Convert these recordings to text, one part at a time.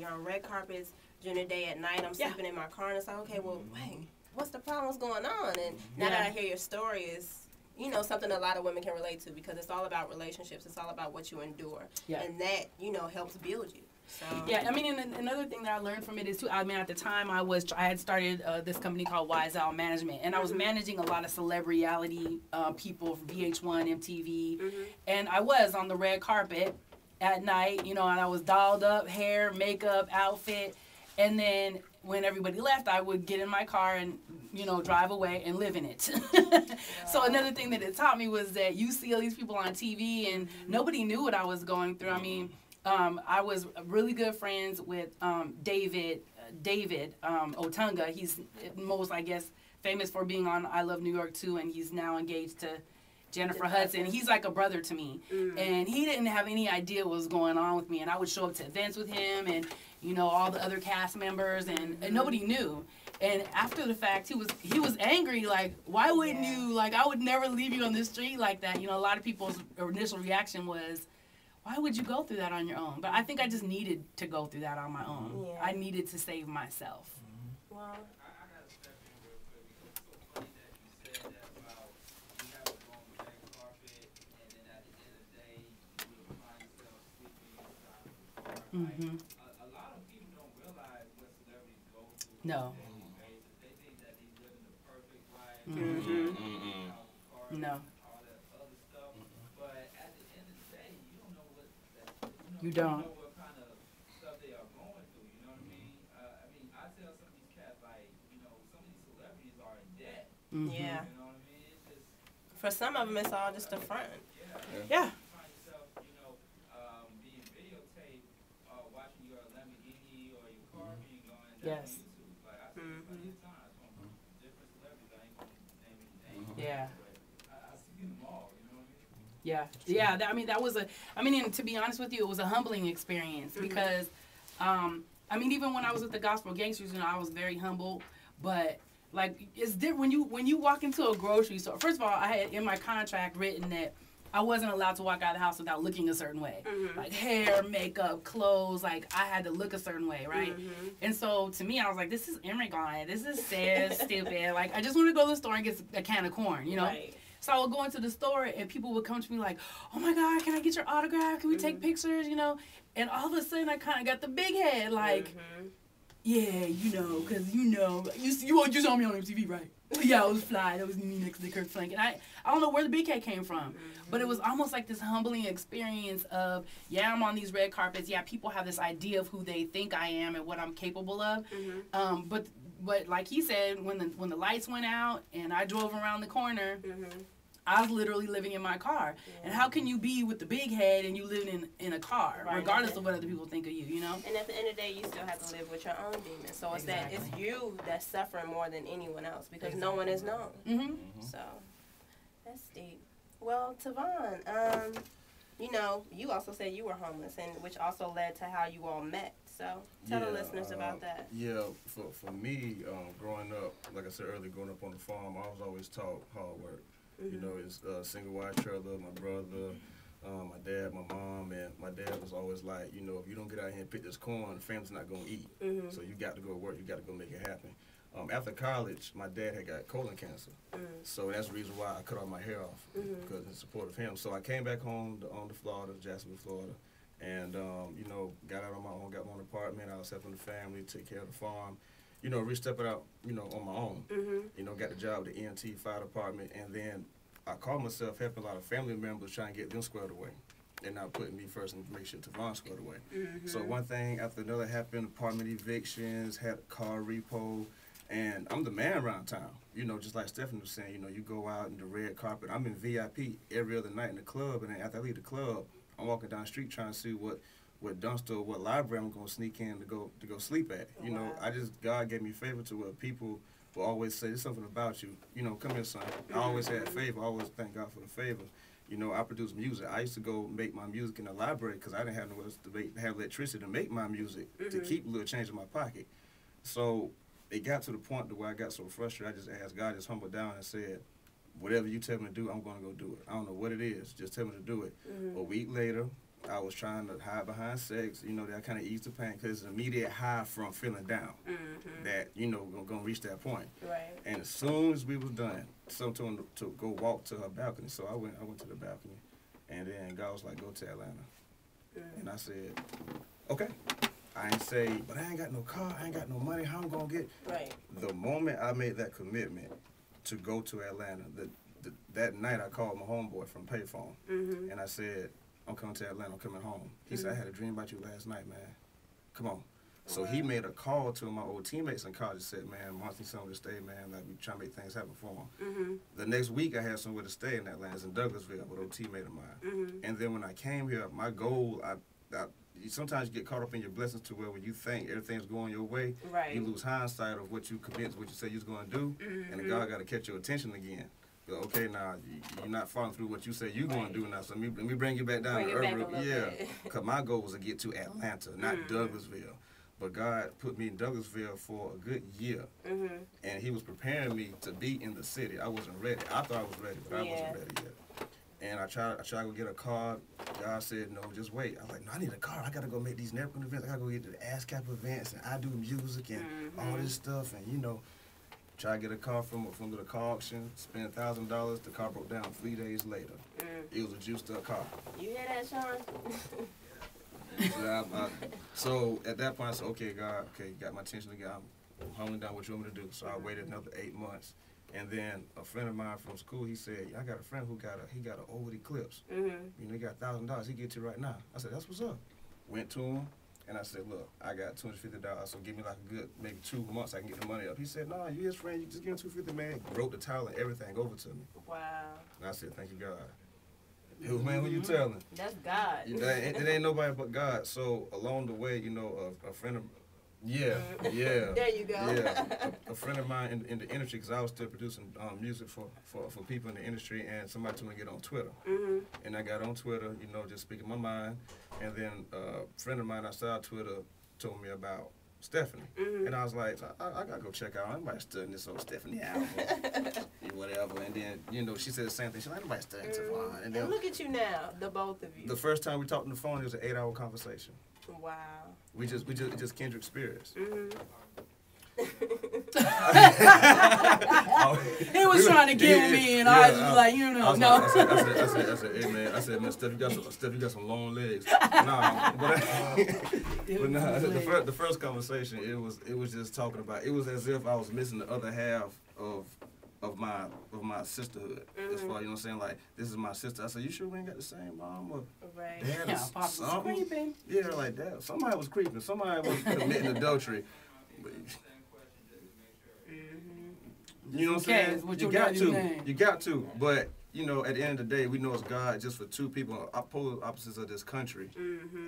you're on red carpets during the day, at night. I'm sleeping in my car, and it's like, okay, well, wait, what's the problem? What's going on? And now that I hear your story, is something a lot of women can relate to, because it's all about relationships. It's all about what you endure, and that helps build you. So. Yeah, I mean, and another thing that I learned from it is too. I mean, at the time I had started this company called Wise Owl Management, and I was managing a lot of celebrity people from VH1, MTV, and I was on the red carpet at night, and I was dolled up, hair, makeup, outfit, and then when everybody left, I would get in my car and drive away and live in it. So another thing that it taught me was that you see all these people on TV, and nobody knew what I was going through. I mean. I was really good friends with David Otunga. He's most, I guess, famous for being on I Love New York too, and he's now engaged to Jennifer Hudson. He's like a brother to me, and he didn't have any idea what was going on with me. And I would show up to events with him, and all the other cast members, and nobody knew. And after the fact, he was angry. Like, why wouldn't you? Like, I would never leave you on the street like that. A lot of people's initial reaction was, why would you go through that on your own? But I think I just needed to go through that on my own. Yeah. I needed to save myself. Well, I got to step in real quick, because it's so funny that you said that about you have to go on the red carpet, and then at the end of the day, you will find yourself sleeping inside of the car. A lot of people don't realize what celebrities go through. No. They think that they're living the perfect life. No. You don't. Know what kind of stuff they are going through, you know what I mean? I tell some of these cats, like, some of these celebrities are in debt. Yeah. You know what I mean? It's just, for some of them, it's all just a front. Yeah. You find yourself, being videotaped, watching your Lamborghini or your car being going down on YouTube. Like, I see it plenty of times from different celebrities. I ain't going to name any names. Yeah. I see them all, you know what I mean? Yeah, that was and to be honest with you, it was a humbling experience, because, even when I was with the Gospel Gangsters, I was very humble, but, like, it's different when you walk into a grocery store. First of all, I had in my contract written that I wasn't allowed to walk out of the house without looking a certain way, like hair, makeup, clothes, like, I had to look a certain way, right? And so, to me, I was like, this is immigrant, this is sad, stupid, like, I just want to go to the store and get a can of corn, Right. So I would go into the store, and people would come to me like, oh, my God, can I get your autograph? Can we take pictures, And all of a sudden, I kind of got the big head, like, yeah, because, you saw me on MTV, right? Yeah, I was fly. That was me next to Kirk Franklin. And I don't know where the big head came from, but it was almost like this humbling experience of, I'm on these red carpets. Yeah, people have this idea of who they think I am and what I'm capable of. But like he said, when the lights went out and I drove around the corner, I was literally living in my car. And how can you be with the big head and you live in a car, regardless of what other people think of you, And at the end of the day, you still have to live with your own demons. So it's it's you that's suffering more than anyone else, because no one is known. So that's deep. Well, Tavon, you also said you were homeless, and which also led to how you all met. So tell the listeners about that. Yeah, for me, growing up, like I said earlier, growing up on the farm, I was always taught hard work. It's single wide trailer, my brother, my dad, my mom, and my dad was always like, if you don't get out here and pick this corn, the family's not going to eat. So you got to go work, you got to go make it happen. After college, my dad had got colon cancer. So that's the reason why I cut all my hair off, because in support of him. So I came back home to Florida, Jacksonville, Florida, and, got out on my own, got my own apartment. I was helping the family, take care of the farm. Re-stepping out, on my own. Got the job with the EMT fire department, and then I called myself helping a lot of family members trying to get them squared away, and not putting me first and make sure Tavon squared away. So one thing after another happened, apartment evictions, had a car repo, and I'm the man around town. Just like Stephanie was saying, you go out in the red carpet. I'm in VIP every other night in the club, and then after I leave the club, I'm walking down the street trying to see what dumpster or what library I'm going to sneak in to go sleep at. God gave me favor to where people will always say, there's something about you. Come here, son. I always had favor. I always thank God for the favor. I produce music. I used to go make my music in the library because I didn't have nowhere else to have electricity to make my music, to keep a little change in my pocket. So it got to the point to where I got so frustrated, I just asked God, just humbled down and said, whatever you tell me to do, I'm going to go do it. I don't know what it is. Just tell me to do it. A week later, I was trying to hide behind sex, you know, that kind of eased the pain because it's an immediate high from feeling down. That, you know, gonna reach that point. Right. And as soon as we was done, someone told me to go walk to her balcony. So I went to the balcony, and then God was like, go to Atlanta. And I said, okay. I ain't say, but I ain't got no car, I ain't got no money, how I'm gonna get? Right. The moment I made that commitment to go to Atlanta, that night I called my homeboy from Payphone, and I said, I'm coming to Atlanta, I'm coming home. He said, I had a dream about you last night, man. Come on. So he made a call to my old teammates in college and said, man, once he's somewhere to stay, man, like we trying to make things happen for him. The next week I had somewhere to stay in Atlanta, it's in Douglasville with an old teammate of mine. And then when I came here, my goal, sometimes you get caught up in your blessings to where when you think everything's going your way, you lose hindsight of what you commit, what you said you was going to do, and then God got to catch your attention again. Go, okay, now you're not following through what you said you're going to do now, so let me bring you back down to earth. Because my goal was to get to Atlanta, not Douglasville. But God put me in Douglasville for a good year, and He was preparing me to be in the city. I wasn't ready. I thought I was ready, but I wasn't ready yet. And I tried to go get a car. God said, no, just wait. I was like, no, I need a car. I got to go make these networking events. I got to go get to the ASCAP events, and I do music and all this stuff. And, you know, try to get a car from the car auction, spend $1,000. The car broke down 3 days later. It was a juiced up car. You hear that, Sean? So at that point, I said, okay, God, okay, you got my attention again. I'm humbling down what you want me to do. So I waited another 8 months. And then a friend of mine from school, he said, I got a friend who got an old Eclipse. You know, he got $1,000. He get you right now. I said, that's what's up. Went to him, and I said, look, I got $250, so give me like a good maybe 2 months I can get the money up. He said, no, you his friend, you just give him $250, man. Wrote the title and everything over to me. Wow. And I said, thank you, God. Man, who you telling? That's God. It ain't nobody but God. So along the way, you know, a friend of there you go. A friend of mine in the industry, because I was still producing music for people in the industry, and somebody told me to get on Twitter. And I got on Twitter, you know, just speaking my mind. And then a friend of mine outside Twitter told me about Stephanie. And I was like, I got to go check out. Anybody studying this old Stephanie album, whatever. And then, you know, she said the same thing. She's like, nobody studying Tavon. And look at you now, the both of you. The first time we talked on the phone, it was an 8-hour conversation. Wow. We just kindred spirits. He was trying to get me, and I was just like, you know, no. I said, hey man, man, Steph, you got some long legs. Nah, the first conversation, it was just talking about. It was as if I was missing the other half of my sisterhood. As far, you know what I'm saying, like, this is my sister. I said, you sure we ain't got the same mom or dad or something? Yeah, like that. Somebody was creeping. Somebody was committing adultery. You know what I'm saying? You got to. But, you know, at the end of the day, we know it's God just for two people, polar opposites of this country,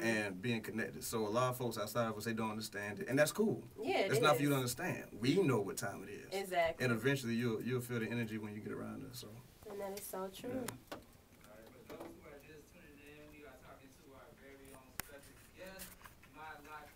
and being connected. So a lot of folks outside of us, they don't understand it. And that's cool. Yeah, it's not for you to understand. We know what time it is. Exactly. And eventually you'll feel the energy when you get around us. So. And that is so true. Yeah. For those who are just tuning in, we are talking to our very own special guest, my Lock